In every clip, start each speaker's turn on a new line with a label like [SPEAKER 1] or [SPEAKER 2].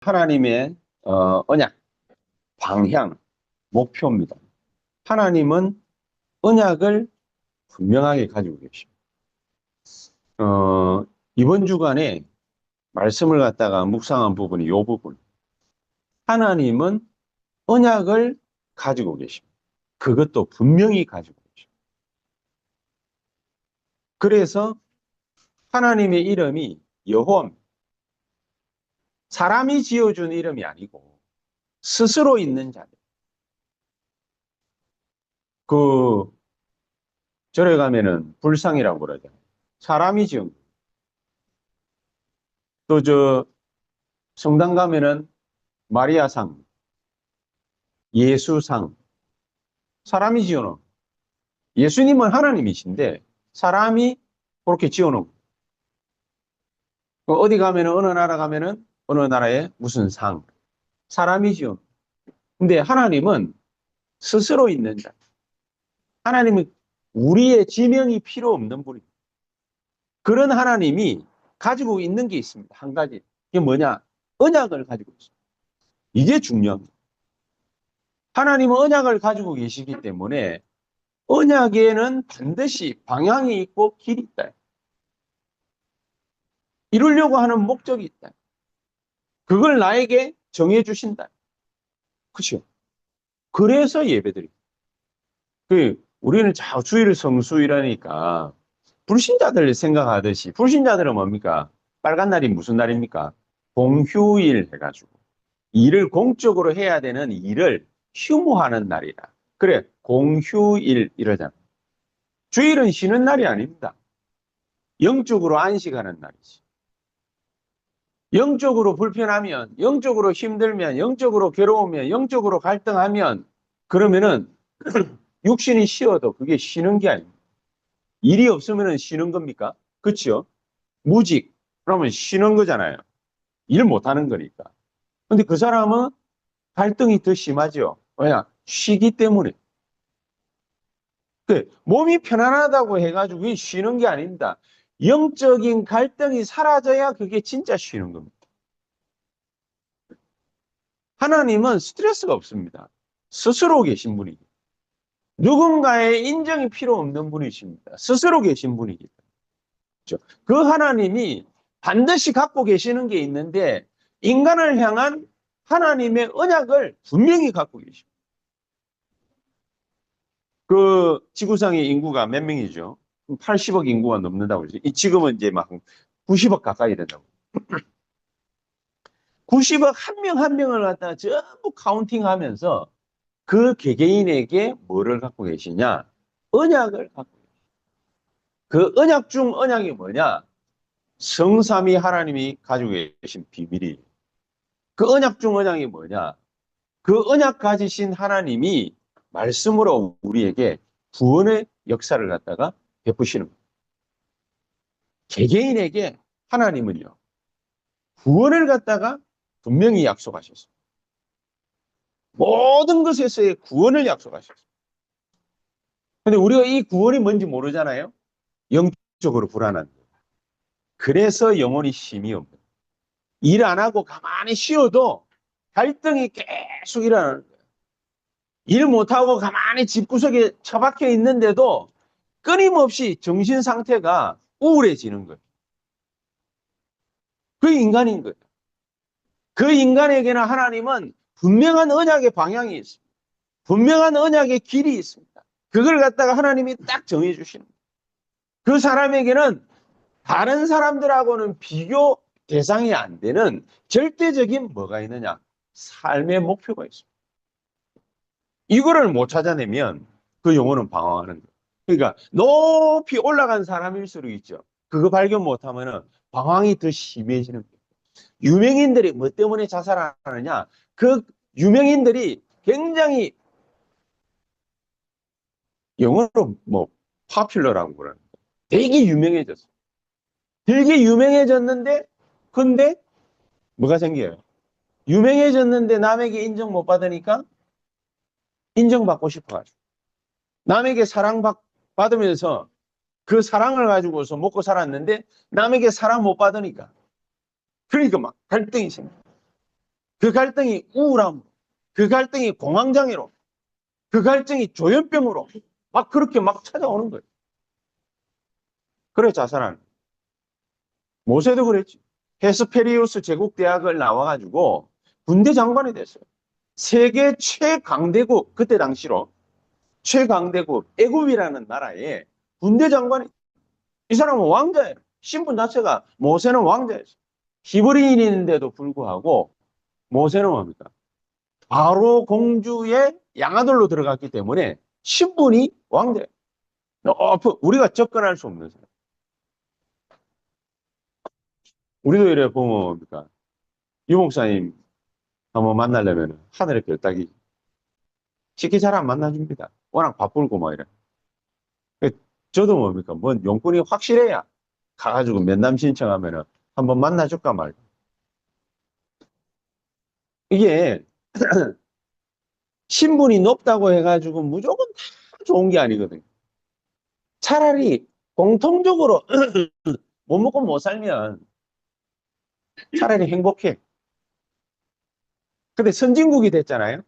[SPEAKER 1] 하나님의 언약, 방향, 목표입니다. 하나님은 언약을 분명하게 가지고 계십니다. 이번 주간에 말씀을 갖다가 묵상한 부분이 이 부분. 하나님은 언약을 가지고 계십니다. 그것도 분명히 가지고 계십니다. 그래서 하나님의 이름이 여호와입니다. 사람이 지어준 이름이 아니고 스스로 있는 자들. 그 절에 가면은 불상이라고 그러잖아요. 사람이 지은. 또 성당 가면은 마리아상, 예수상, 사람이 지어놓은. 예수님은 하나님이신데 사람이 그렇게 지어놓은. 어디 가면은 어느 나라 가면은 어느 나라에 무슨 상, 사람이 지어놓은. 근데 하나님은 스스로 있는 자. 하나님은 우리의 지명이 필요 없는 분입니다. 그런 하나님이 가지고 있는 게 있습니다. 한 가지. 이게 뭐냐? 언약을 가지고 있습니다. 이게 중요합니다. 하나님은 언약을 가지고 계시기 때문에 언약에는 반드시 방향이 있고 길이 있다. 이루려고 하는 목적이 있다. 그걸 나에게 정해주신다. 그렇죠? 그래서 예배드립니다. 우리는 주일 성수이라니까 불신자들 생각하듯이 불신자들은 뭡니까? 빨간 날이 무슨 날입니까? 공휴일 해가지고 일을 공적으로 해야 되는 일을 휴무하는 날이라. 그래, 공휴일 이러잖아. 주일은 쉬는 날이 아닙니다. 영적으로 안식하는 날이지. 영적으로 불편하면, 영적으로 힘들면, 영적으로 괴로우면, 영적으로 갈등하면 그러면은 육신이 쉬어도 그게 쉬는 게 아닙니다. 일이 없으면 쉬는 겁니까? 그렇죠? 무직, 그러면 쉬는 거잖아요. 일 못하는 거니까. 근데 그 사람은 갈등이 더 심하죠. 왜냐? 쉬기 때문에. 몸이 편안하다고 해가지고 쉬는 게 아닙니다. 영적인 갈등이 사라져야 그게 진짜 쉬는 겁니다. 하나님은 스트레스가 없습니다. 스스로 계신 분이기. 누군가의 인정이 필요 없는 분이십니다. 스스로 계신 분이기 때문에. 그 하나님이 반드시 갖고 계시는 게 있는데 인간을 향한 하나님의 언약을 분명히 갖고 계십니다. 그 지구상의 인구가 몇 명이죠? 80억 인구가 넘는다고 그러죠. 지금은 이제 막 90억 가까이 된다고. 90억 한 명 한 명을 갖다가 전부 카운팅하면서 그 개개인에게 뭐를 갖고 계시냐? 언약을 갖고 계시냐. 그 언약 중 언약이 뭐냐? 성삼위 하나님이 가지고 계신 비밀이. 그 언약 중 언약이 뭐냐? 그 언약 가지신 하나님이 말씀으로 우리에게 구원의 역사를 갖다가 베푸시는 거예요. 개개인에게 하나님은요, 구원을 갖다가 분명히 약속하셨습니다. 모든 것에서의 구원을 약속하셨습니다. 근데 우리가 이 구원이 뭔지 모르잖아요. 영적으로 불안한 거예요. 그래서 영혼이 쉼이 없는 거예요. 일 안 하고 가만히 쉬어도 갈등이 계속 일어나는 거예요. 일 못하고 가만히 집구석에 처박혀 있는데도 끊임없이 정신 상태가 우울해지는 거예요. 그 인간인 거예요. 그 인간에게는 하나님은 분명한 언약의 방향이 있습니다. 분명한 언약의 길이 있습니다. 그걸 갖다가 하나님이 딱 정해 주시는 거예요. 그 사람에게는 다른 사람들하고는 비교 대상이 안 되는 절대적인 뭐가 있느냐? 삶의 목표가 있습니다. 이거를 못 찾아내면 그 영혼은 방황하는 거예요. 그러니까 높이 올라간 사람일수록 있죠. 그거 발견 못하면 방황이 더 심해지는 거예요. 유명인들이 뭐 때문에 자살하느냐? 그 유명인들이 굉장히 영어로 뭐 파퓰러라고 그러는 거예요. 되게 유명해졌어. 되게 유명해졌는데 근데 뭐가 생겨요? 유명해졌는데 남에게 인정 못 받으니까 인정받고 싶어가지고 남에게 사랑받으면서 그 사랑을 가지고서 먹고 살았는데 남에게 사랑 못 받으니까 그러니까 막 갈등이 생겨. 그 갈등이 우울함, 그 갈등이 공황장애로, 그 갈등이 조현병으로 막 그렇게 막 찾아오는 거예요. 그래 자살하는 거예요. 모세도 그랬지. 헤스페리우스 제국대학을 나와가지고 군대 장관이 됐어요. 세계 최강대국, 그때 당시로 최강대국 애굽이라는 나라에 군대 장관이, 이 사람은 왕자예요. 신분 자체가, 모세는 왕자였어요. 히브리인인데도 불구하고 모세는 뭡니까? 바로 공주의 양아들로 들어갔기 때문에 신분이 왕자예요. 우리가 접근할 수 없는 사람. 우리도 이래 보면 뭡니까? 유 목사님 한번 만나려면 하늘의 별 따기 쉽게 잘 안 만나줍니다. 워낙 바쁘고 막 이래. 저도 뭡니까? 뭔 용건이 확실해야 가가지고 면담 신청하면은 한번 만나줄까 말까. 이게 신분이 높다고 해가지고 무조건 다 좋은 게 아니거든요. 차라리 공통적으로 못 먹고 못 살면 차라리 행복해. 근데 선진국이 됐잖아요.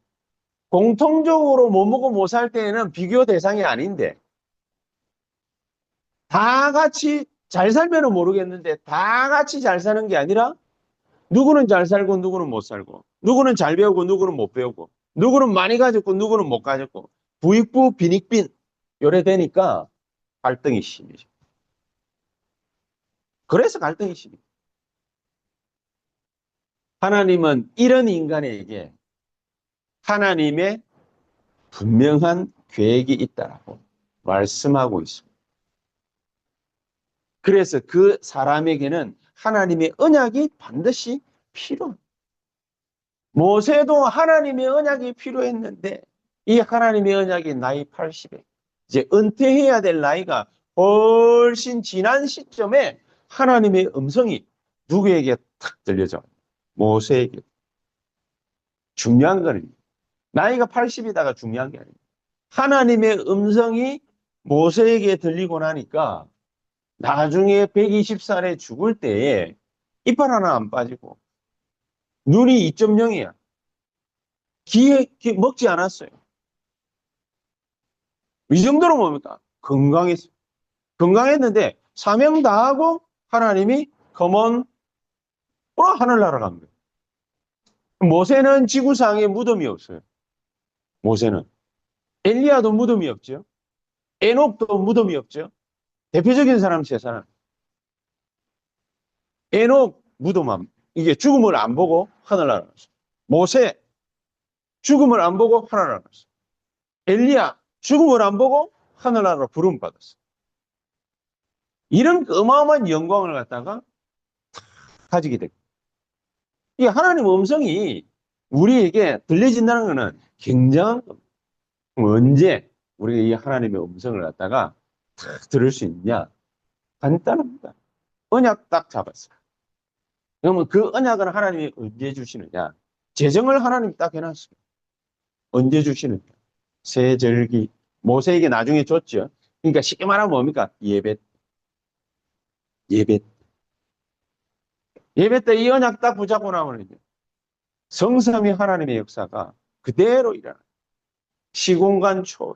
[SPEAKER 1] 공통적으로 못 먹고 못 살 때에는 비교 대상이 아닌데 다 같이 잘 살면은 모르겠는데 다 같이 잘 사는 게 아니라 누구는 잘 살고 누구는 못 살고 누구는 잘 배우고 누구는 못 배우고 누구는 많이 가졌고 누구는 못 가졌고 부익부 빈익빈 요래 되니까 갈등이 심해져. 그래서 갈등이 심해. 하나님은 이런 인간에게 하나님의 분명한 계획이 있다라고 말씀하고 있습니다. 그래서 그 사람에게는 하나님의 언약이 반드시 필요합니다. 모세도 하나님의 언약이 필요했는데 이 하나님의 언약이 나이 80에 이제 은퇴해야 될 나이가 훨씬 지난 시점에 하나님의 음성이 누구에게 탁 들려져? 모세에게. 중요한 거는 나이가 80이다가 중요한 게 아닙니다. 하나님의 음성이 모세에게 들리고 나니까 나중에 120살에 죽을 때에 이빨 하나 안 빠지고 눈이 2.0이야. 귀에 먹지 않았어요. 이 정도로 뭡니까? 건강했어요. 건강했는데 사명 다하고 하나님이 컴온 오라 하늘나라 간 거예요. 모세는 지구상에 무덤이 없어요. 모세는. 엘리야도 무덤이 없죠. 에녹도 무덤이 없죠. 대표적인 사람 세 사람. 에녹 무덤 이게 죽음을 안 보고 하늘나라 갔어요. 모세 죽음을 안 보고 하늘나라 갔어요. 엘리야 죽음을 안 보고 하늘나라로 부름 받았어요. 이런 어마어마한 영광을 갖다가 가지게 됐고, 이 하나님 음성이 우리에게 들려진다는 것은 굉장한 겁니다. 언제 우리가 이 하나님의 음성을 갖다가 탁 들을 수 있냐? 간단합니다. 언약 딱 잡았어요. 그러면 그 언약은 하나님이 언제 주시느냐? 재정을 하나님이 딱 해놨어요. 언제 주시느냐? 세절기. 모세에게 나중에 줬죠. 그러니까 쉽게 말하면 뭡니까? 예배. 예배. 예배 때 이 언약 딱 붙잡고 나면 성삼위 하나님의 역사가 그대로 일어나. 시공간 초월.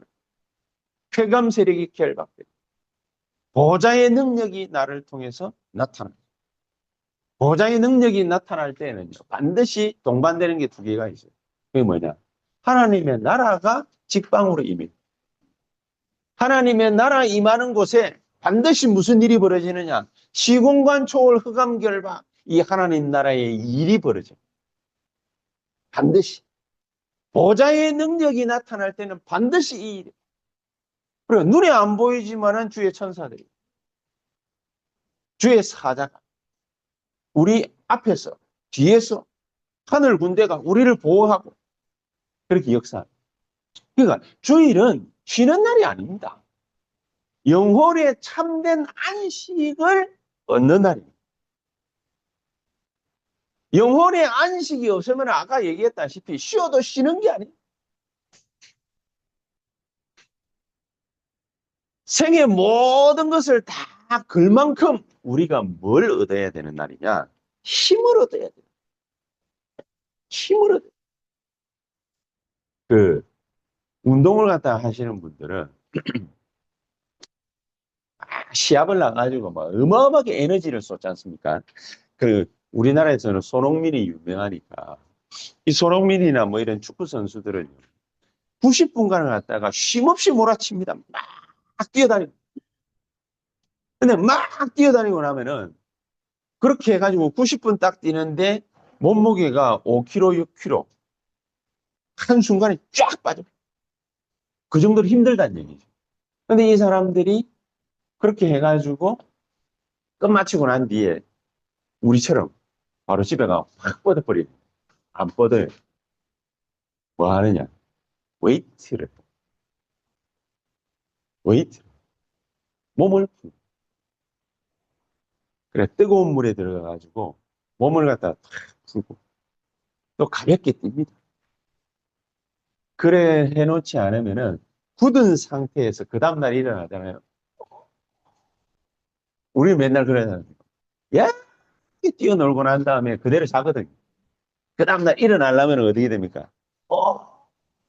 [SPEAKER 1] 쾌감 세력이 결박돼. 보좌의 능력이 나를 통해서 나타납니다. 보좌의 능력이 나타날 때는요, 반드시 동반되는 게 두 개가 있어요. 그게 뭐냐? 하나님의 나라가 직방으로 임합니다. 하나님의 나라 임하는 곳에 반드시 무슨 일이 벌어지느냐? 시공간 초월 흑암 결박, 이 하나님 나라의 일이 벌어져요. 반드시. 보좌의 능력이 나타날 때는 반드시 이 일이. 그리고 눈에 안 보이지만은 주의 천사들이, 주의 사자가 우리 앞에서, 뒤에서 하늘 군대가 우리를 보호하고 그렇게 역사합니다. 그러니까 주일은 쉬는 날이 아닙니다. 영혼의 참된 안식을 얻는 날입니다. 영혼의 안식이 없으면 아까 얘기했다시피 쉬어도 쉬는 게 아니에요. 생의 모든 것을 다 걸 만큼 우리가 뭘 얻어야 되는 날이냐? 힘을 얻어야 돼요. 힘을 얻어요. 그 운동을 갖다 하시는 분들은 시합을 나가지고 막 어마어마하게 에너지를 쏟지 않습니까? 그 우리나라에서는 손흥민이 유명하니까 이 손흥민이나 뭐 이런 축구 선수들은 90분간을 갖다가 쉼없이 몰아칩니다. 막 뛰어다니고. 근데 막 뛰어다니고 나면은 그렇게 해가지고 90분 딱 뛰는데 몸무게가 5kg, 6kg 한순간에 쫙 빠져. 그 정도로 힘들다는 얘기죠. 근데 이 사람들이 그렇게 해가지고 끝마치고 난 뒤에 우리처럼 바로 집에 가서 확 뻗어버리고 안 뻗어요. 뭐 하느냐? 웨이트를. 웨이트. 몸을 풀고. 그래, 뜨거운 물에 들어가가지고 몸을 갖다가 탁 풀고 또 가볍게 뜁니다. 그래 해놓지 않으면은 굳은 상태에서 그 다음날 일어나잖아요. 우리 맨날 그러잖아요. 야, 뛰어놀고 난 다음에 그대로 자거든요. 그 다음날 일어나려면 어떻게 됩니까?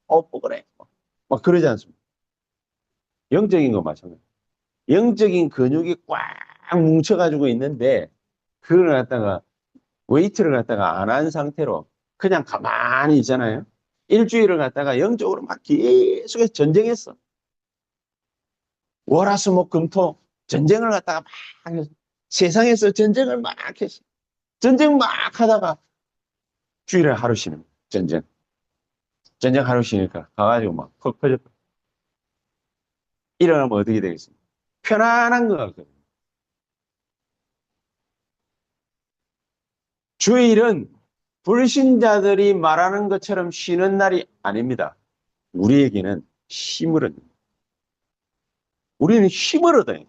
[SPEAKER 1] 뽀그래. 막 그러지 않습니까? 영적인 거 마찬가지. 영적인 근육이 꽉 뭉쳐가지고 있는데, 그걸 갖다가, 웨이트를 갖다가 안 한 상태로 그냥 가만히 있잖아요. 일주일을 갖다가 영적으로 막 계속해서 전쟁했어. 월화수목금토 전쟁을 갖다가 막 했어. 세상에서 전쟁을 막 했어. 전쟁 막 하다가 주일에 하루 쉬는 거야. 전쟁 하루 쉬니까 가가지고 막 퍽 퍼졌다. 일어나면 어떻게 되겠습니까? 편안한 것 같거든요. 주일은 불신자들이 말하는 것처럼 쉬는 날이 아닙니다. 우리에게는 힘을 얻는. 우리는 힘을 얻어요.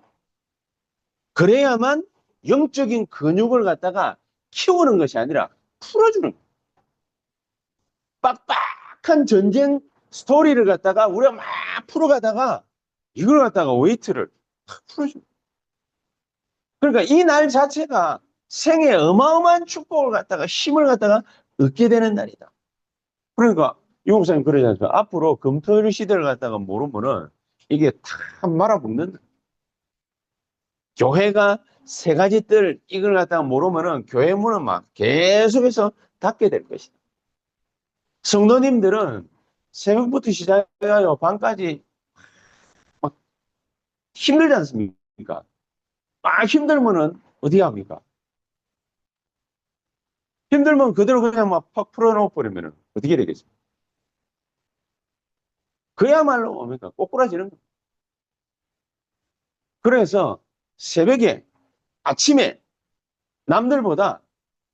[SPEAKER 1] 그래야만 영적인 근육을 갖다가 키우는 것이 아니라 풀어주는 거예요. 빡빡한 전쟁 스토리를 갖다가 우리가 막 풀어가다가 이걸 갖다가 웨이트를 탁 풀어줍니다. 그러니까 이 날 자체가 생에 어마어마한 축복을 갖다가 힘을 갖다가 얻게 되는 날이다. 그러니까 유 목사님 그러지 않습니까? 앞으로 금토일 시대를 갖다가 모르면은 이게 탁 말아먹는 교회가 세 가지 뜰 이걸 갖다가 모르면은 교회 문은 막 계속해서 닫게 될 것이다. 성도님들은 새벽부터 시작해서 밤까지 막 힘들지 않습니까? 막 힘들면은 어디 합니까? 힘들면 그대로 그냥 막 팍 풀어놓고 버리면은 어떻게 되겠습니까? 그야말로 뭡니까? 꼬꾸라지는 거예요. 그래서 새벽에, 아침에 남들보다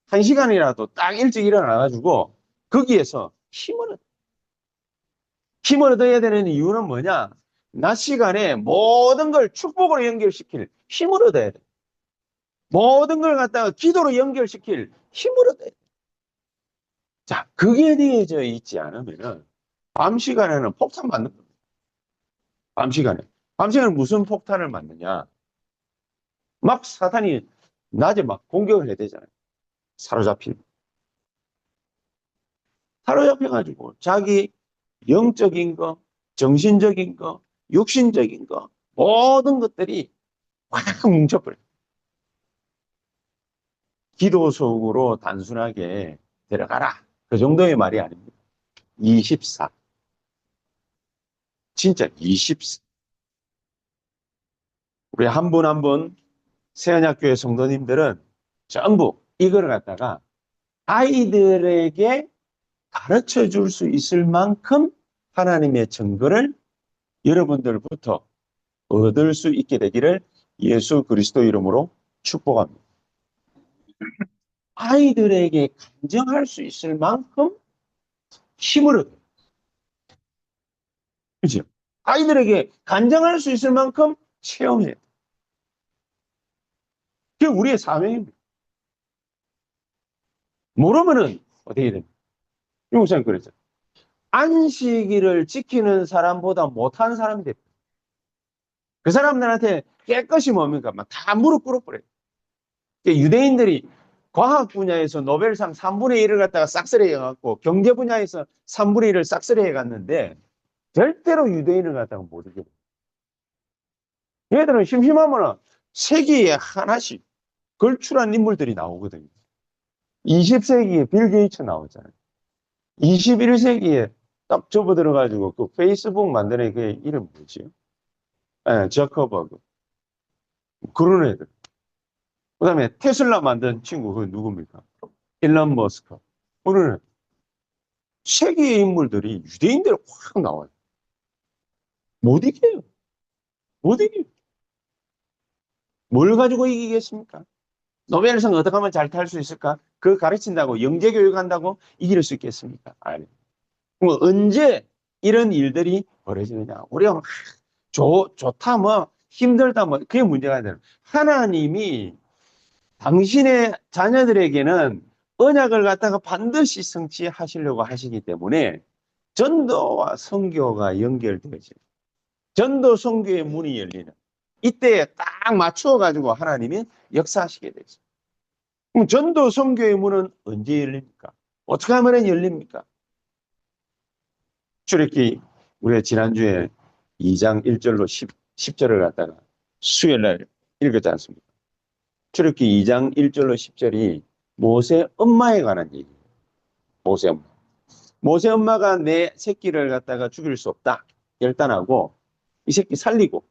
[SPEAKER 1] 한 시간이라도 딱 일찍 일어나가지고 거기에서 힘을 얻어야 되는 이유는 뭐냐? 낮 시간에 모든 걸 축복으로 연결시킬 힘을 얻어야 돼. 모든 걸 갖다가 기도로 연결시킬 힘을 얻어야 돼. 자, 그게 되어져 있지 않으면은 밤 시간에는 폭탄 맞는 겁니다. 밤 시간에. 밤 시간에 무슨 폭탄을 맞느냐? 막 사탄이 낮에 막 공격을 해야 되잖아요. 사로잡힌. 사로잡혀가지고 자기 영적인 거, 정신적인 거, 육신적인 거, 모든 것들이 확 뭉쳐버려요. 기도 속으로 단순하게 들어가라. 그 정도의 말이 아닙니다. 24. 진짜 24. 우리 한 분 한 분 세언약교회 성도님들은 전부 이걸 갖다가 아이들에게 가르쳐 줄 수 있을 만큼 하나님의 증거를 여러분들부터 얻을 수 있게 되기를 예수 그리스도 이름으로 축복합니다. 아이들에게 간증할 수 있을 만큼 힘을 얻어요. 그죠? 아이들에게 간증할 수 있을 만큼 체험해요. 그게 우리의 사명입니다. 모르면은 어떻게 됩니까? 유목사님 그랬죠. 안식일을 지키는 사람보다 못한 사람이 됩니다. 그 사람들한테 깨끗이 뭡니까? 막 다 무릎 꿇어버려요. 유대인들이 과학 분야에서 노벨상 3분의 1을 갖다가 싹쓸이 해갖고 경제 분야에서 3분의 1을 싹쓸이 해갔는데 절대로 유대인을 갖다가 못 이겨. 얘들은 심심하면 세계에 하나씩 걸출한 인물들이 나오거든요. 20세기에 빌 게이츠 나오잖아요. 21세기에 딱 접어들어가지고 그 페이스북 만드는 그 이름 뭐지? 예, 저커버그. 그런 애들. 그 다음에 테슬라 만든 친구, 그 누굽니까? 일론 머스크. 그런 세계의 인물들이 유대인들 확 나와요. 못 이겨요. 못 이겨요. 뭘 가지고 이기겠습니까? 노벨상 어떻게 하면 잘 탈 수 있을까? 그거 가르친다고, 영재 교육한다고 이길 수 있겠습니까? 아니. 그럼 언제 이런 일들이 벌어지느냐? 우리가 막 좋다, 뭐, 힘들다, 뭐, 그게 문제가 아니라 하나님이 당신의 자녀들에게는 언약을 갖다가 반드시 성취하시려고 하시기 때문에 전도와 선교가 연결되어져요. 전도 선교의 문이 열리는 이때에 딱 맞추어 가지고 하나님이 역사하시게 되죠. 그럼 전도 선교의 문은 언제 열립니까? 어떻게 하면 열립니까? 출애굽기 우리가 지난주에 2장 1절로 10절을 갖다가 수요일 날 읽었지 않습니까? 출애굽기 2장 1절로 10절이 모세 엄마에 관한 얘기예요. 모세 엄마. 모세 엄마가 내 새끼를 갖다가 죽일 수 없다. 결단하고 이 새끼 살리고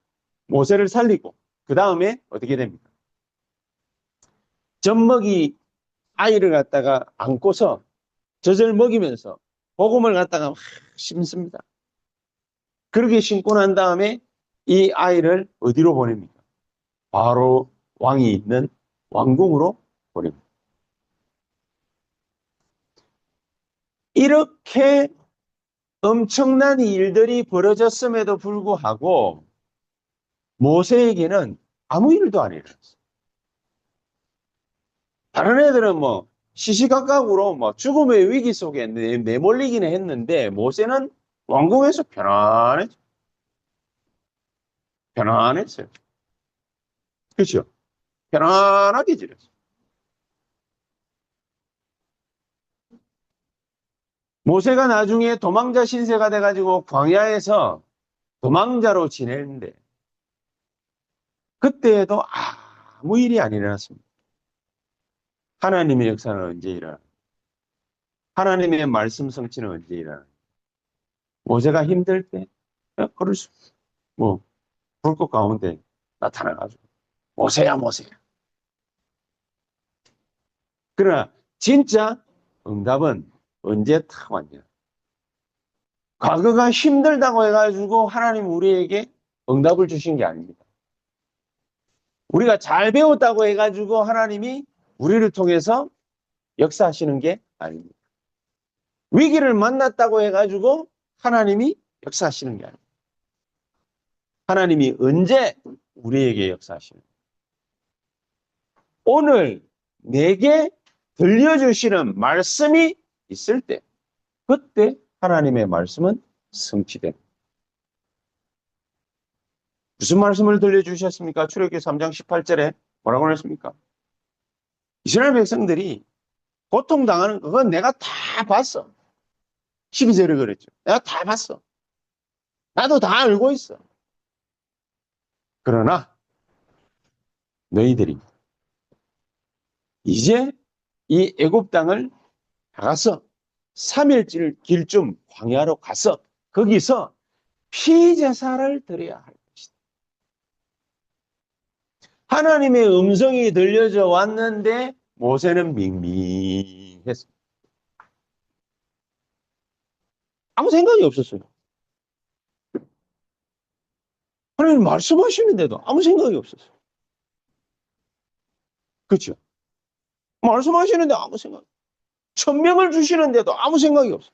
[SPEAKER 1] 모세를 살리고 그 다음에 어떻게 됩니까? 젖먹이 아이를 갖다가 안고서 젖을 먹이면서 복음을 갖다가 막 심습니다. 그렇게 심고 난 다음에 이 아이를 어디로 보냅니까? 바로 왕이 있는 왕궁으로 보냅니다. 이렇게 엄청난 일들이 벌어졌음에도 불구하고 모세에게는 아무 일도 안 일어났어요. 다른 애들은 뭐 시시각각으로 뭐 죽음의 위기 속에 내몰리기는 했는데 모세는 왕궁에서 편안했어요. 그렇죠? 편안하게 지냈어요. 모세가 나중에 도망자 신세가 돼가지고 광야에서 도망자로 지냈는데 그때에도 아무 일이 안 일어났습니다. 하나님의 역사는 언제 일어나? 하나님의 말씀 성취는 언제 일어나? 모세가 힘들 때, 그럴 수, 뭐, 불꽃 가운데 나타나가지고, 모세야, 모세야. 그러나, 진짜 응답은 언제 탁 왔냐? 과거가 힘들다고 해가지고 하나님 우리에게 응답을 주신 게 아닙니다. 우리가 잘 배웠다고 해가지고 하나님이 우리를 통해서 역사하시는 게 아닙니다. 위기를 만났다고 해가지고 하나님이 역사하시는 게 아닙니다. 하나님이 언제 우리에게 역사하시는 거예요? 오늘 내게 들려주시는 말씀이 있을 때 그때 하나님의 말씀은 성취됩니다. 무슨 말씀을 들려주셨습니까? 출애굽기 3장 18절에 뭐라고 했습니까? 이스라엘 백성들이 고통당하는 그건 내가 다 봤어. 12절에 그랬죠. 내가 다 봤어. 나도 다 알고 있어. 그러나 너희들이 이제 이 애굽 땅을 나가서 3일 길쯤 광야로 가서 거기서 피제사를 드려야 할 것이다. 하나님의 음성이 들려져 왔는데 모세는 밍밍했습니다. 아무 생각이 없었어요. 하나님 말씀하시는데도 아무 생각이 없었어요. 그렇죠? 말씀하시는데 아무 생각. 천명을 주시는데도 아무 생각이 없어요.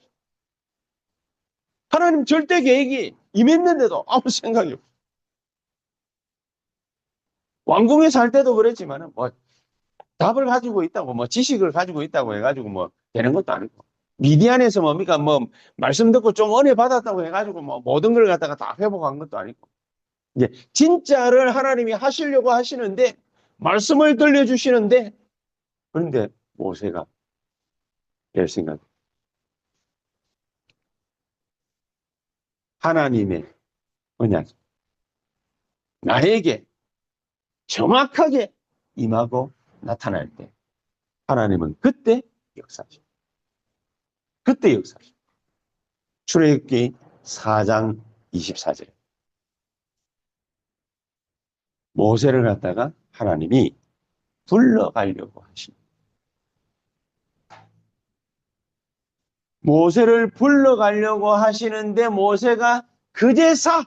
[SPEAKER 1] 하나님 절대 계획이 임했는데도 아무 생각이 없어요. 왕궁에 살 때도 그랬지만 뭐 답을 가지고 있다고 뭐 지식을 가지고 있다고 해가지고 뭐 되는 것도 아니고 미디안에서 뭡니까 뭐 말씀 듣고 좀 은혜 받았다고 해가지고 뭐 모든 걸 갖다가 다 회복한 것도 아니고 이제 진짜를 하나님이 하시려고 하시는데 말씀을 들려주시는데 그런데 모세가 결심한 하나님의 언약, 나에게 정확하게 임하고 나타날 때 하나님은 그때 역사하십니다. 그때 역사하십니다. 출애굽기 4장 24절에 모세를 갖다가 하나님이 불러가려고 하십니다. 모세를 불러가려고 하시는데 모세가 그제서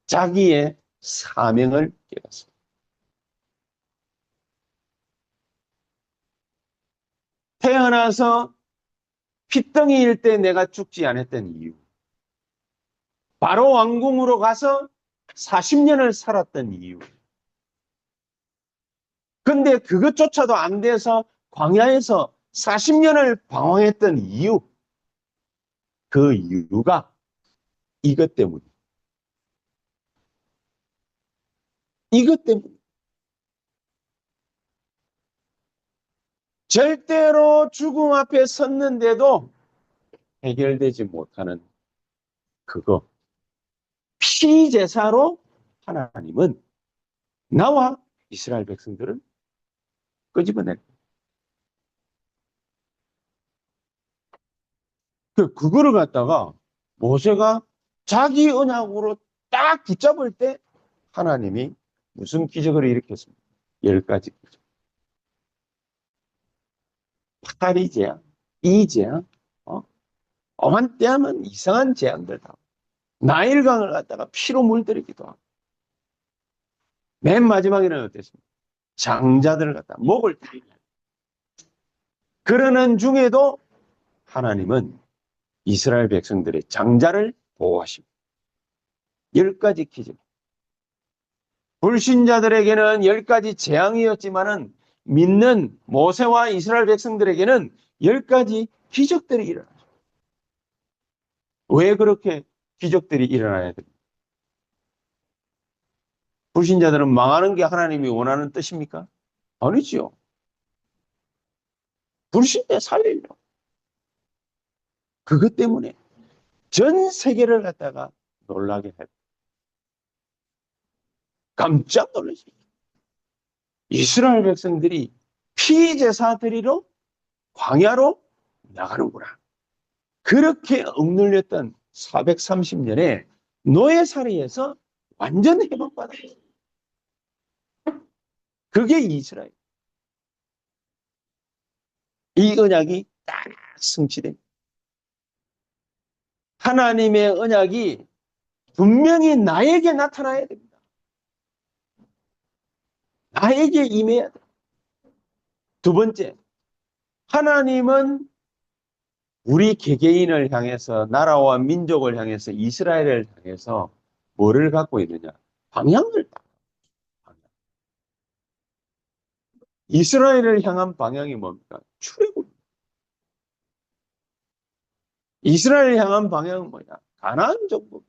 [SPEAKER 1] 자기의 사명을 깨닫습니다. 태어나서 핏덩이일 때 내가 죽지 않았던 이유, 바로 왕궁으로 가서 40년을 살았던 이유, 근데 그것조차도 안 돼서 광야에서 40년을 방황했던 이유, 그 이유가 이것 때문이에요. 이것 때문에. 절대로 죽음 앞에 섰는데도 해결되지 못하는 그거. 피제사로 하나님은 나와 이스라엘 백성들을 끄집어낼 그거를 갖다가 모세가 자기 언약으로 딱 붙잡을 때 하나님이 무슨 기적을 일으켰습니까? 10가지 기적. 파리 재앙, 이 재앙, 어만때하면 이상한 재앙들 다. 나일강을 갖다가 피로 물들이기도 하고. 맨 마지막에는 어땠습니까? 장자들을 갖다 목을 타이게. 그러는 중에도 하나님은 이스라엘 백성들의 장자를 보호하십니다. 10가지 기적. 불신자들에게는 10가지 재앙이었지만은 믿는 모세와 이스라엘 백성들에게는 10가지 기적들이 일어나죠. 왜 그렇게 기적들이 일어나야 됩니까? 불신자들은 망하는 게 하나님이 원하는 뜻입니까? 아니지요. 불신자 살리려고. 그것 때문에 전 세계를 갖다가 놀라게 했다. 깜짝 놀라지. 이스라엘 백성들이 피제사 드리러 광야로 나가는구나. 그렇게 억눌렸던 430년의 노예살이에서 완전 회복받았어요. 그게 이스라엘. 이 언약이 딱 성취됩니다. 하나님의 언약이 분명히 나에게 나타나야 됩니다. 나에게 임해야 돼요. 두 번째, 하나님은 우리 개개인을 향해서, 나라와 민족을 향해서, 이스라엘을 향해서 뭐를 갖고 있느냐? 방향을. 이스라엘을 향한 방향이 뭡니까? 출애굽. 이스라엘을 향한 방향은 뭐냐? 가나안 정복.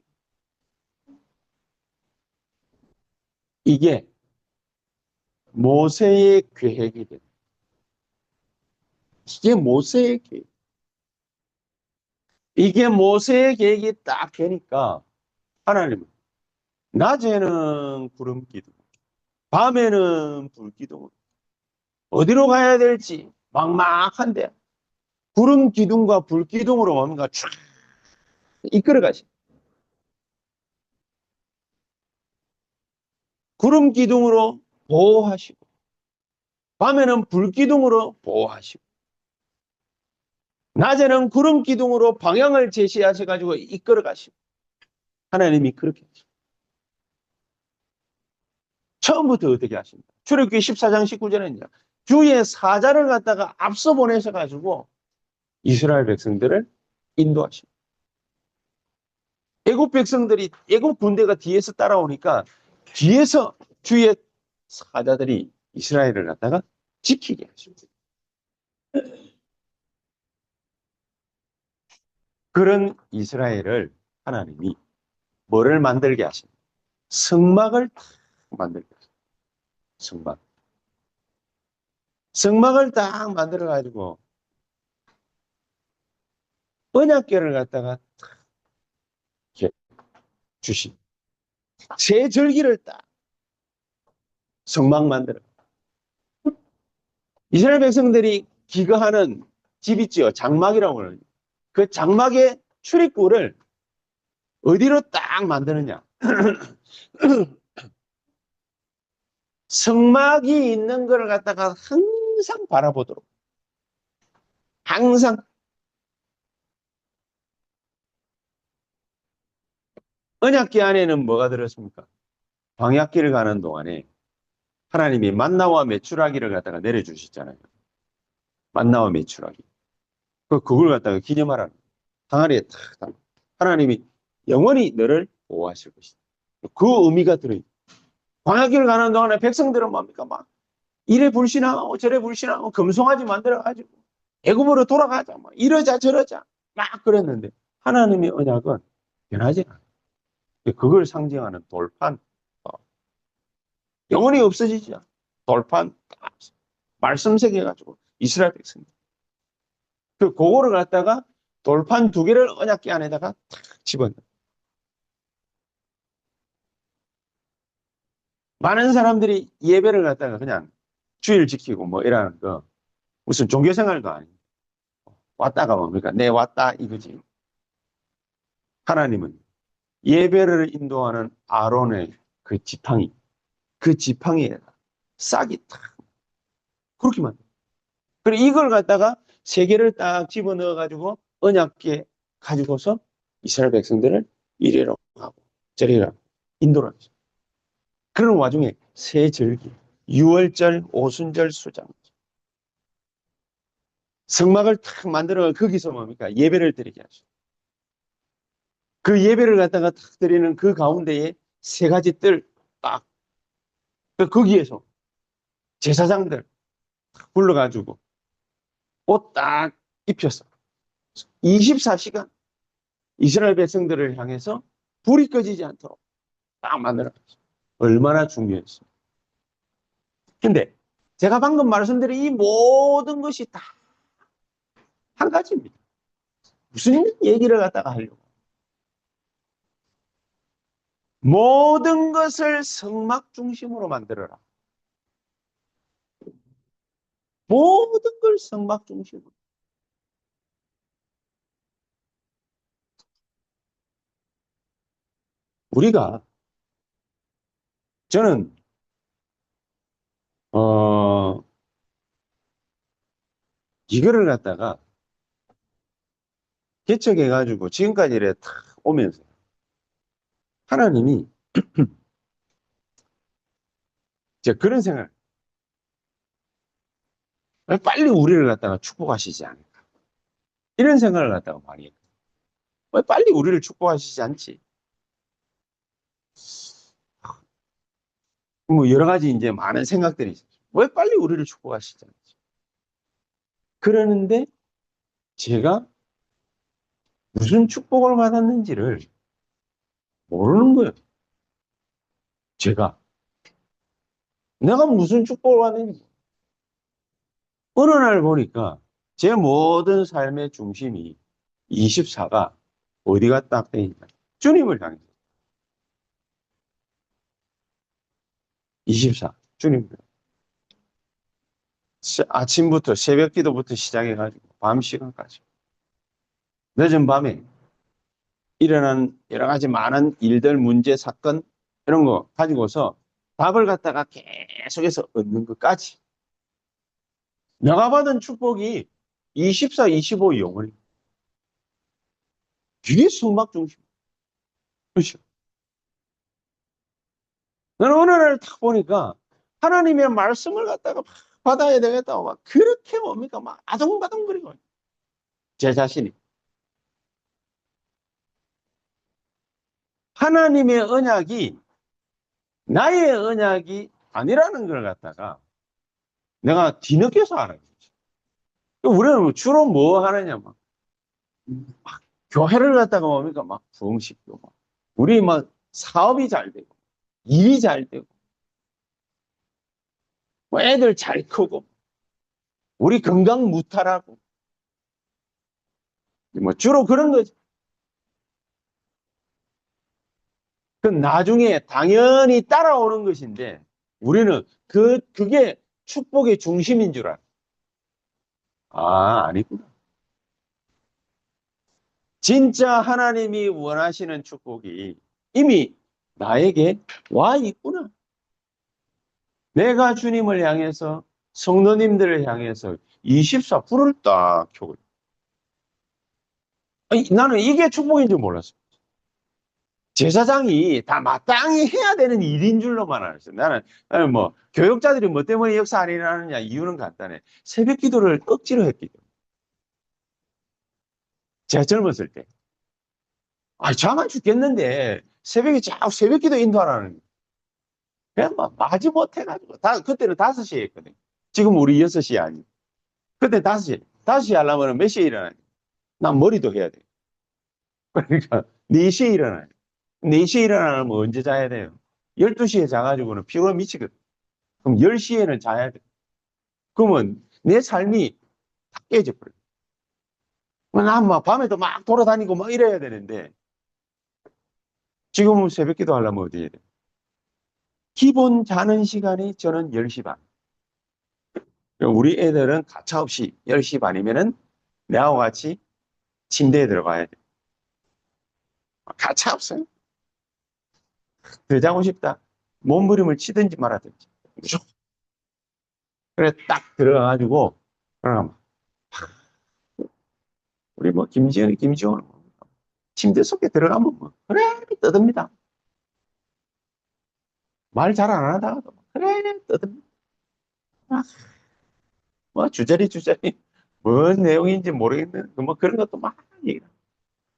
[SPEAKER 1] 이게 모세의 계획이 됩니다. 이게 모세의 계획. 이게 모세의 계획이 딱 되니까 하나님은 낮에는 구름 기둥, 밤에는 불 기둥. 어디로 가야 될지 막막한데 구름 기둥과 불 기둥으로 뭔가 쫙 이끌어 가시. 구름 기둥으로 보호하시고 밤에는 불 기둥으로 보호하시고 낮에는 구름 기둥으로 방향을 제시하셔 가지고 이끌어 가시고 하나님이 그렇게 하시고 처음부터 어떻게 하십니까? 출애굽기 14장 19절에는요. 주의 사자를 갖다가 앞서 보내셔 가지고 이스라엘 백성들을 인도하십니다. 애국 백성들이 애국 군대가 뒤에서 따라오니까 뒤에서 주의 사자들이 이스라엘을 갖다가 지키게 하십니다. 그런 이스라엘을 하나님이 뭐를 만들게 하십니까? 성막을 만들게 하십니다. 성막. 성막을 딱 만들어가지고 언약궤를 갖다가 이렇게 주신 새 절기를 딱 성막 만들어. 이스라엘 백성들이 기거하는 집 있죠. 장막이라고 그러죠. 그 장막의 출입구를 어디로 딱 만드느냐. 성막이 있는 걸 갖다가 항상 바라보도록. 항상. 언약궤 안에는 뭐가 들었습니까? 광야길을 가는 동안에 하나님이 만나와 메추라기를 갖다가 내려주셨잖아요. 만나와 메추라기. 그걸 갖다가 기념하라는 항아리에 탁 담아. 하나님이 영원히 너를 보호하실 것이다. 그 의미가 들어있다. 광야길을 가는 동안에 백성들은 뭡니까? 막 이래 불신하고 저래 불신하고 금송아지 만들어가지고 애굽으로 돌아가자. 막 이러자 저러자. 막 그랬는데 하나님의 언약은 변하지 않아요. 그걸 상징하는 돌판. 영원히 없어지지 않아. 돌판 말씀 새겨가지고 이스라엘 백성들. 그거를 갖다가 돌판 두 개를 언약궤 안에다가 탁 집어넣어. 많은 사람들이 예배를 갖다가 그냥 주일 지키고 뭐 이러는 거 무슨 종교 생활도 아니고 왔다가 뭡니까? 내 왔다 이거지. 하나님은 예배를 인도하는 아론의 그 지팡이에다 싹이 탁 그렇게 만들어. 그리고 이걸 갖다가 세 개를 딱 집어넣어 가지고 언약궤 가지고서 이스라엘 백성들을 이리로 가고 저리로 인도를 하죠. 그런 와중에 새 절기, 유월절, 오순절, 수장 성막을 탁 만들어 거기서 뭡니까? 예배를 드리게 하죠. 그 예배를 갖다가 탁 드리는 그 가운데에 세 가지 뜰 딱 거기에서 제사장들 불러가지고 옷 딱 입혔어. 24시간 이스라엘 백성들을 향해서 불이 꺼지지 않도록 딱 만들어놨어. 얼마나 중요했어. 근데 제가 방금 말씀드린 이 모든 것이 다 한 가지입니다. 무슨 얘기를 갖다가 하려고. 모든 것을 성막 중심으로 만들어라. 모든 걸 성막 중심으로. 우리가 저는 이거를 갖다가 개척해가지고 지금까지 이렇게 탁 오면서 하나님이 제가 그런 생각, 왜 빨리 우리를 갖다가 축복하시지 않을까? 이런 생각을 갖다가 많이 해요. 왜 빨리 우리를 축복하시지 않지? 뭐 여러 가지 이제 많은 생각들이 있어요. 왜 빨리 우리를 축복하시지 않지? 그러는데 제가 무슨 축복을 받았는지를 모르는 거예요. 제가. 내가 무슨 축복을 받는지. 어느 날 보니까 제 모든 삶의 중심이 24가 어디가 딱 돼 있냐. 주님을 향해서. 24. 주님을. 아침부터 새벽 기도부터 시작해가지고 밤 시간까지. 늦은 밤에 일어난 여러 가지 많은 일들, 문제, 사건 이런 거 가지고서 답을 갖다가 계속해서 얻는 것까지. 내가 받은 축복이 24, 25 영원히. 이게 성막 중심. 그렇죠. 나는 어느 날 딱 보니까 하나님의 말씀을 갖다가 받아야 되겠다고 막 그렇게 뭡니까? 막 아동바동거리고. 제 자신이. 하나님의 언약이 나의 언약이 아니라는 걸 갖다가 내가 뒤늦게서 알아요. 우리는 주로 뭐 하느냐, 막 교회를 갖다가 뭡니까? 막 부흥시키고, 막. 우리 막 사업이 잘 되고, 일이 잘 되고, 뭐 애들 잘 크고, 우리 건강 무탈하고 뭐 주로 그런 거죠. 그 나중에 당연히 따라오는 것인데 우리는 그게 축복의 중심인 줄 알아. 아, 아니구나. 진짜 하나님이 원하시는 축복이 이미 나에게 와 있구나. 내가 주님을 향해서 성도님들을 향해서 24%를 딱 켜고. 아니, 나는 이게 축복인 줄 몰랐어. 제사장이 다 마땅히 해야 되는 일인 줄로만 알았어요. 나는 뭐 교육자들이 뭐 때문에 역사 안 일어나느냐 이유는 간단해. 새벽 기도를 억지로 했기 때문에. 제가 젊었을 때. 아, 잠안 죽겠는데 새벽에 자꾸 새벽 기도 인도하라는 거예요. 그냥 막 마지못해가지고 그때는 5시에 했거든. 지금 우리 6시 아니. 그때 5시. 5시 하려면 몇 시에 일어나냐? 난 머리도 해야 돼. 그러니까 4시에 일어나야 돼. 4시에 일어나면 언제 자야 돼요? 12시에 자가지고는 피곤해 미치거든. 그럼 10시에는 자야 돼. 그러면 내 삶이 다 깨져버려. 난 막 밤에도 막 돌아다니고 막 이래야 되는데 지금은 새벽 기도 하려면 어디 해야 돼? 기본 자는 시간이 저는 10시 반. 우리 애들은 가차없이 10시 반이면은 내하고 같이 침대에 들어가야 돼. 가차없어요. 더 자고 싶다. 몸부림을 치든지 말아든지. 무조건. 그래, 딱 들어가가지고, 그럼, 우리 뭐, 김지원, 침대 속에 들어가면 뭐, 그래, 떠듭니다. 말 잘 안 하다가도, 그래, 떠듭니다. 아, 뭐, 주저리, 뭔 내용인지 모르겠는, 뭐, 그런 것도 막 얘기해.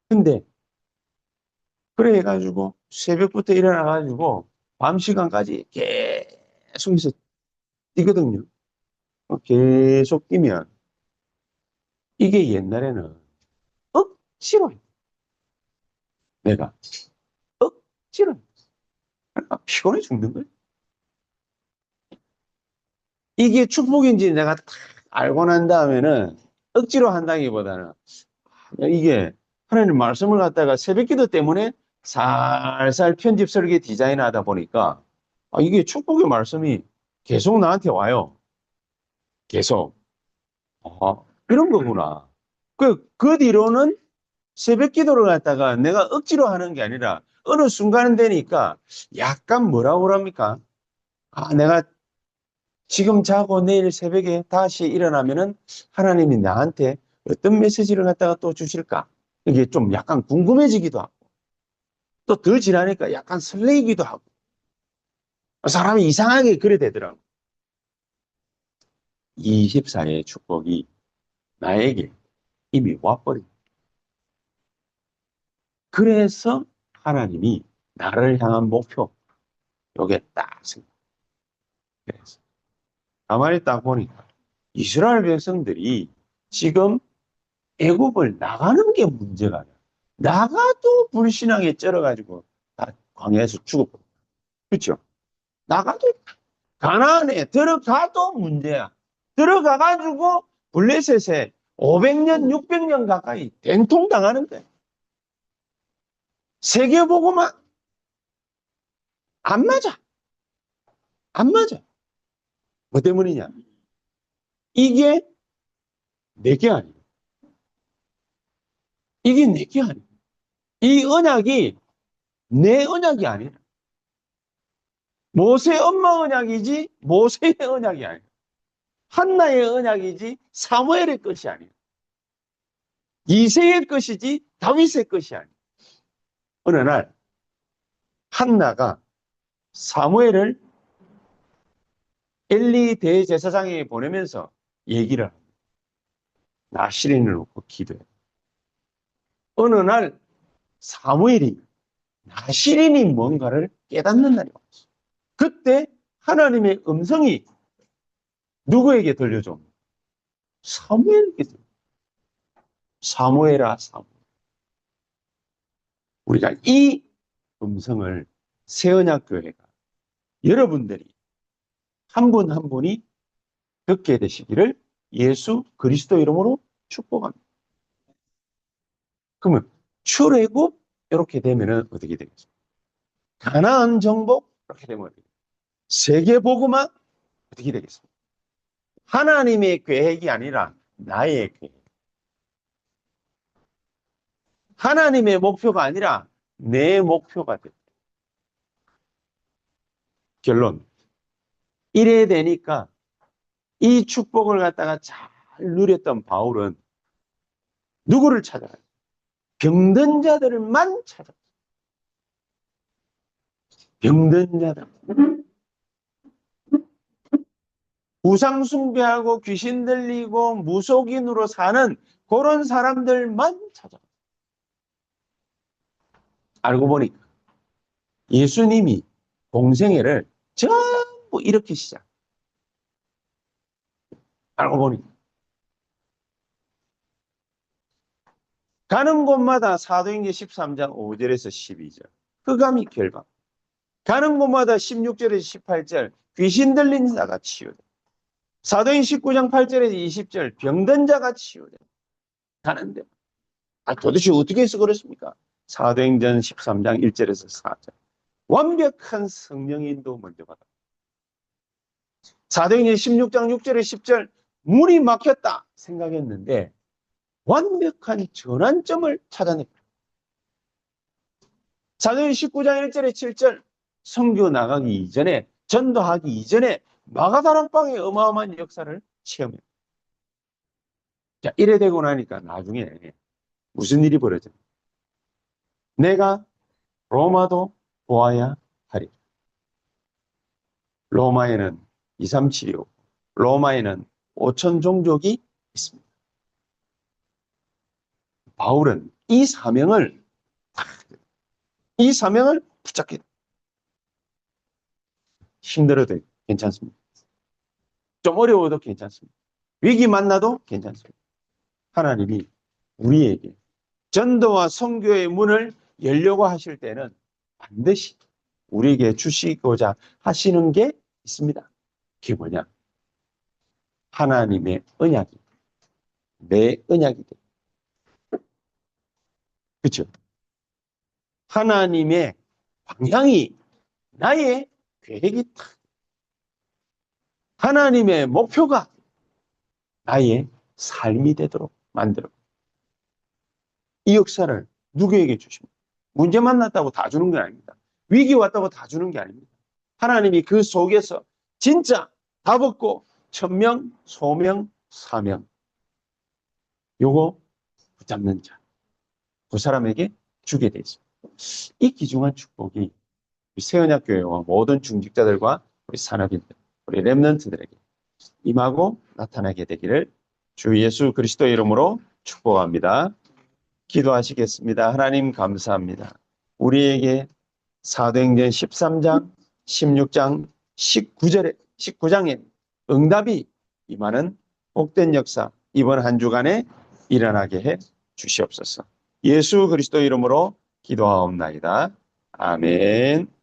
[SPEAKER 1] 근데, 그래 해가지고, 새벽부터 일어나가지고, 밤 시간까지 계속 해서 뛰거든요. 계속 뛰면, 이게 옛날에는 억지로 해. 내가 억지로 해. 그러니까 피곤해 죽는 거예요. 이게 축복인지 내가 딱 알고 난 다음에는 억지로 한다기보다는 이게 하나님 말씀을 갖다가 새벽기도 때문에 살살 편집 설계 디자인하다 보니까 이게 축복의 말씀이 계속 나한테 와요. 계속. 이런 거구나. 그 뒤로는 새벽 기도를 갖다가 내가 억지로 하는 게 아니라 어느 순간 되니까 약간 뭐라고 그럽니까? 내가 지금 자고 내일 새벽에 다시 일어나면은 하나님이 나한테 어떤 메시지를 갖다가 또 주실까? 이게 좀 약간 궁금해지기도 하고 또 덜 지나니까 약간 설레기도 하고 사람이 이상하게 그래 되더라고. 24의 축복이 나에게 이미 와버린. 그래서 하나님이 나를 향한 목표, 요게 딱 생각했어. 가만히 딱 보니까 이스라엘 백성들이 지금 애굽을 나가는 게 문제가 아니야. 나가도 불신앙에 쩔어가지고 다 광야에서 죽었고. 그렇죠? 나가도 가나안에 들어가도 문제야. 들어가가지고 블레셋에 500년, 600년 가까이 된통 당하는데 세계보고만 안 맞아. 안 맞아. 뭐 때문이냐? 이게 내게 아니야. 이게 내게 아니야. 이 언약이 내 언약이 아니야. 모세 엄마 언약이지 모세의 언약이 아니야. 한나의 언약이지 사무엘의 것이 아니야. 이새의 것이지 다윗의 것이 아니야. 어느 날 한나가 사무엘을 엘리 대제사장에게 보내면서 얘기를 합니다. 나시린을 놓고 기도해. 어느 날 사무엘이 나시린이 뭔가를 깨닫는 날이 왔어. 그때 하나님의 음성이 누구에게 들려줘? 사무엘에게 들려. 사무엘아, 사무엘. 우리가 이 음성을 새언약교회가 여러분들이 한 분 한 분이 듣게 되시기를 예수 그리스도 이름으로 축복합니다. 그러면 출애굽 이렇게 되면은 어떻게 되겠습니까? 가나안 정복 이렇게 되면 어떻게 되겠습니까? 세계 복음화 어떻게 되겠습니까? 하나님의 계획이 아니라 나의 계획. 하나님의 목표가 아니라 내 목표가 돼. 결론. 이래 되니까 이 축복을 갖다가 잘 누렸던 바울은 누구를 찾아가요? 병든 자들만 찾아. 병든 자들. 우상 숭배하고 귀신 들리고 무속인으로 사는 그런 사람들만 찾아. 알고 보니까 예수님이 공생애를 전부 이렇게 시작. 알고 보니까 가는 곳마다 사도행전 13장 5절에서 12절 흑암이 결박. 가는 곳마다 16절에서 18절 귀신 들린 자가 치유돼. 사도행 19장 8절에서 20절 병든 자가 치유돼. 가는데 도대체 어떻게 해서 그렇습니까? 사도행전 13장 1절에서 4절 완벽한 성령인도 먼저 받아. 사도행전 16장 6절에 10절 문이 막혔다 생각했는데 완벽한 전환점을 찾아냈다. 사도행전 19장 1절에 7절 선교 나가기 이전에 전도하기 이전에 마가다락방의 어마어마한 역사를 체험해요. 자, 이래 되고 나니까 나중에 무슨 일이 벌어져? 내가 로마도 보아야 하리. 로마에는 237이고 로마에는 5천 종족이 있습니다. 바울은 이 사명을 붙잡게 힘들어도 괜찮습니다. 좀 어려워도 괜찮습니다. 위기 만나도 괜찮습니다. 하나님이 우리에게 전도와 선교의 문을 열려고 하실 때는 반드시 우리에게 주시고자 하시는 게 있습니다. 그게 뭐냐? 하나님의 언약이 내 언약이 돼. 그렇죠? 하나님의 방향이 나의 계획이 탁. 하나님의 목표가 나의 삶이 되도록 만들어. 이 역사를 누구에게 주십니까? 문제 만났다고 다 주는 게 아닙니다. 위기 왔다고 다 주는 게 아닙니다. 하나님이 그 속에서 진짜 다 벗고 천명, 소명, 사명 요거 붙잡는 자, 그 사람에게 주게 돼 있습니다. 이 귀중한 축복이 우리 새언약교회와 모든 중직자들과 우리 산업인들, 우리 렘넌트들에게 임하고 나타나게 되기를 주 예수 그리스도의 이름으로 축복합니다. 기도하시겠습니다. 하나님 감사합니다. 우리에게 사도행전 13장, 16장, 19장에 응답이 임하는 복된 역사 이번 한 주간에 일어나게 해 주시옵소서. 예수 그리스도 이름으로 기도하옵나이다. 아멘.